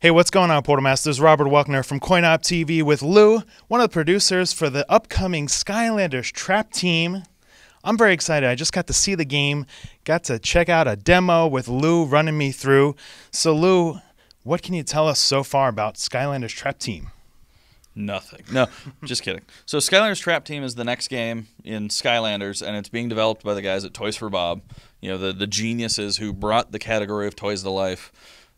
Hey, what's going on, Portal Masters? Robert Welkner from CoinOpTV with Lou, one of the producers for the upcoming Skylanders Trap Team. I'm very excited. I just got to see the game, got to check out a demo with Lou running me through. So, Lou, what can you tell us so far about Skylanders Trap Team? Nothing. No, just kidding. So Skylanders Trap Team is the next game in Skylanders, and it's being developed by the guys at Toys for Bob. You know, the geniuses who brought the category of toys to life,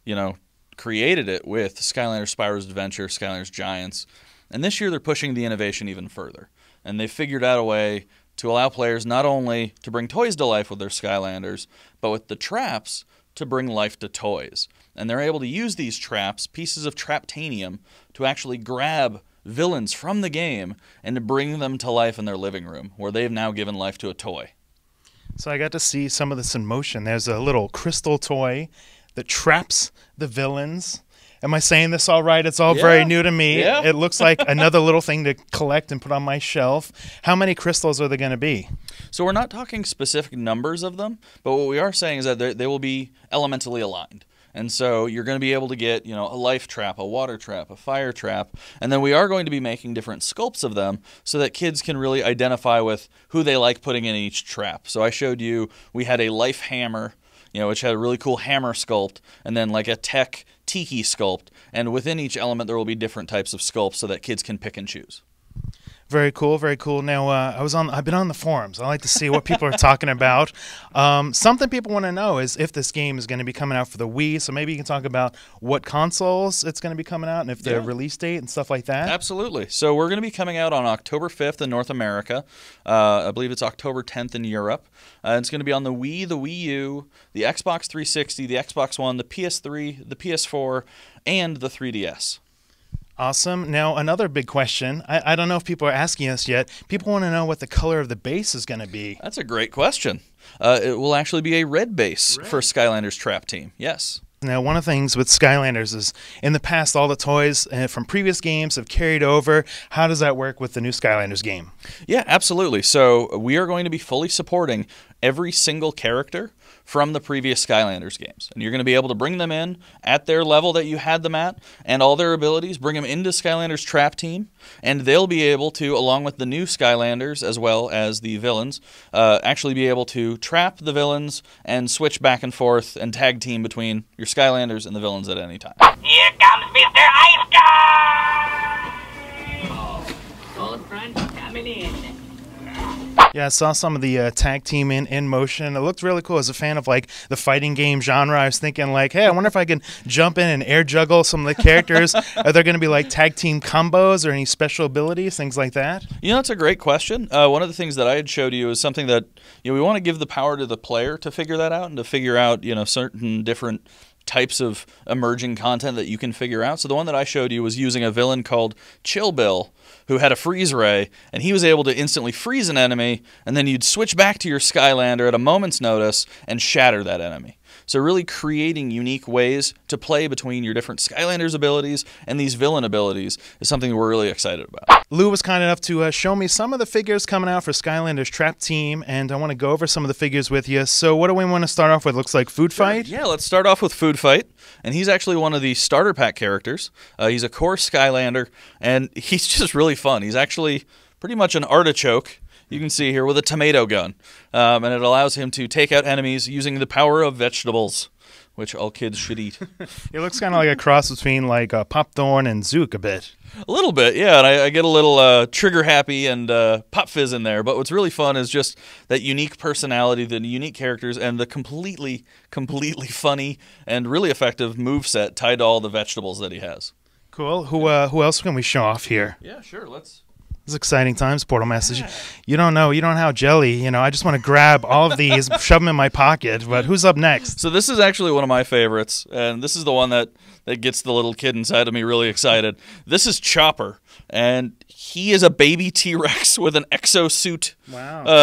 you know, created it with Skylanders Spyro's Adventure, Skylanders Giants. And this year they're pushing the innovation even further. And they figured out a way to allow players not only to bring toys to life with their Skylanders, but with the traps to bring life to toys. And they're able to use these traps, pieces of Traptanium, to actually grab villains from the game and to bring them to life in their living room, where they've now given life to a toy. So I got to see some of this in motion. There's a little crystal toy that traps the villains. Am I saying this all right? It's all very new to me. Yeah. It looks like another little thing to collect and put on my shelf. How many crystals are there going to be? So we're not talking specific numbers of them, but what we are saying is that they will be elementally aligned. And so you're going to be able to get, you know, a life trap, a water trap, a fire trap, and then we are going to be making different sculpts of them so that kids can really identify with who they like putting in each trap. So I showed you we had a life hammer, you know, which had a really cool hammer sculpt, and then like a tech tiki sculpt. And within each element, there will be different types of sculpts so that kids can pick and choose. Very cool, very cool. Now, I've been on the forums. I like to see what people are talking about. Something people want to know is if this game is going to be coming out for the Wii. So maybe you can talk about what consoles it's going to be coming out and if the release date and stuff like that. Absolutely. So we're going to be coming out on October 5th in North America. I believe it's October 10th in Europe. It's going to be on the Wii, the Wii U, the Xbox 360, the Xbox One, the PS3, the PS4, and the 3DS. Awesome. Now, another big question. I don't know if people are asking us yet. People want to know what the color of the base is going to be. That's a great question. It will actually be a red base for Skylanders Trap Team. Yes. Now, one of the things with Skylanders is in the past, all the toys from previous games have carried over. How does that work with the new Skylanders game? Yeah, absolutely. So we are going to be fully supporting every single character from the previous Skylanders games. And you're going to be able to bring them in at their level that you had them at and all their abilities, bring them into Skylanders Trap Team, and they'll be able to, along with the new Skylanders as well as the villains, actually be able to trap the villains and switch back and forth and tag team between your Skylanders and the villains at any time. Here comes Mr. Ice Guy! Old friend coming in. Yeah, I saw some of the tag team in motion. It looked really cool. As a fan of like the fighting game genre, I was thinking like, hey, I wonder if I can jump in and air juggle some of the characters. Are there going to be like tag team combos or any special abilities, things like that? You know, that's a great question. One of the things that I had showed you is something that, you know, we want to give the power to the player to figure that out and to figure out, you know, certain different types of emerging content that you can figure out. So the one that I showed you was using a villain called Chill Bill, who had a freeze ray, and he was able to instantly freeze an enemy, and then you'd switch back to your Skylander at a moment's notice and shatter that enemy. So really creating unique ways to play between your different Skylanders abilities and these villain abilities is something that we're really excited about. Lou was kind enough to show me some of the figures coming out for Skylanders Trap Team, and I want to go over some of the figures with you. So what do we want to start off with? Looks like Food Fight? Yeah, let's start off with Food Fight, and he's actually one of the starter pack characters. He's a core Skylander, and he's just really fun. He's actually pretty much an artichoke, you can see here, with a tomato gun. And it allows him to take out enemies using the power of vegetables, which all kids should eat. It looks kind of like a cross between like Popthorn and Zook a bit. A little bit, yeah, and I get a little Trigger Happy and Pop Fizz in there, but what's really fun is just that unique personality, the unique characters, and the completely funny and really effective moveset tied to all the vegetables that he has. Cool. Who else can we show off here? Yeah, sure, let's... It's exciting times, Portal Masters. You don't know how jelly. You know, I just want to grab all of these, shove them in my pocket. But who's up next? So this is actually one of my favorites, and this is the one that gets the little kid inside of me really excited. This is Chopper, and he is a baby T-Rex with an exosuit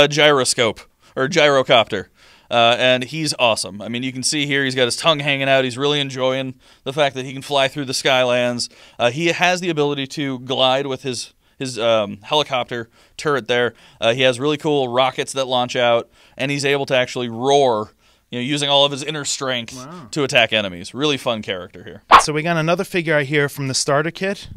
gyroscope, or gyrocopter. And he's awesome. I mean, you can see here he's got his tongue hanging out. He's really enjoying the fact that he can fly through the Skylands. He has the ability to glide with his helicopter turret there. He has really cool rockets that launch out, and he's able to actually roar using all of his inner strength to attack enemies. Really fun character here. So we got another figure out here from the starter kit.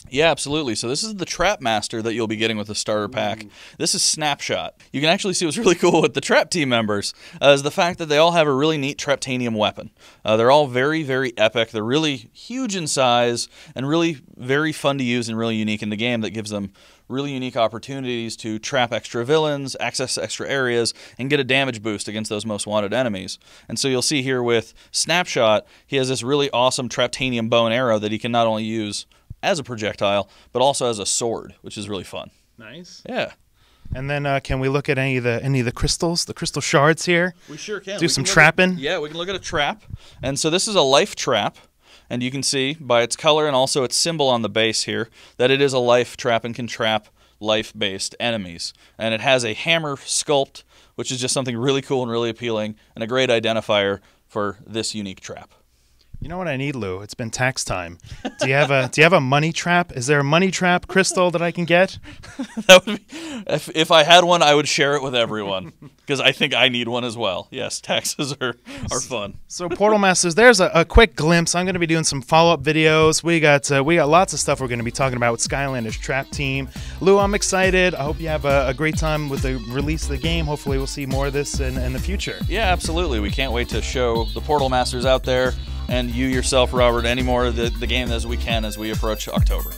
Yeah, absolutely. So this is the Trap Master that you'll be getting with the starter pack. This is Snapshot. You can actually see what's really cool with the Trap Team members is the fact that they all have a really neat Traptanium weapon. They're all very, very epic. They're really huge in size and really very fun to use and really unique in the game. That gives them really unique opportunities to trap extra villains, access extra areas, and get a damage boost against those most wanted enemies. And so you'll see here with Snapshot, he has this really awesome Traptanium bow and arrow that he can not only use as a projectile, but also as a sword, which is really fun. Nice. Yeah. And then can we look at any of the crystals, the crystal shards here? We sure can. Do some trapping. Yeah, we can look at a trap. And so this is a life trap. And you can see by its color and also its symbol on the base here that it is a life trap and can trap life-based enemies. And it has a hammer sculpt, which is just something really cool and really appealing and a great identifier for this unique trap. You know what I need, Lou? It's been tax time. Do you have a money trap? Is there a money trap crystal that I can get? That would be, if I had one, I would share it with everyone because I think I need one as well. Yes, taxes are fun. So Portal Masters, there's a quick glimpse. I'm going to be doing some follow-up videos. We got lots of stuff we're going to be talking about with Skylanders Trap Team. Lou, I'm excited. I hope you have a great time with the release of the game. Hopefully we'll see more of this in the future. Yeah, absolutely. We can't wait to show the Portal Masters out there and you yourself, Robert, any more of the game as we can as we approach October.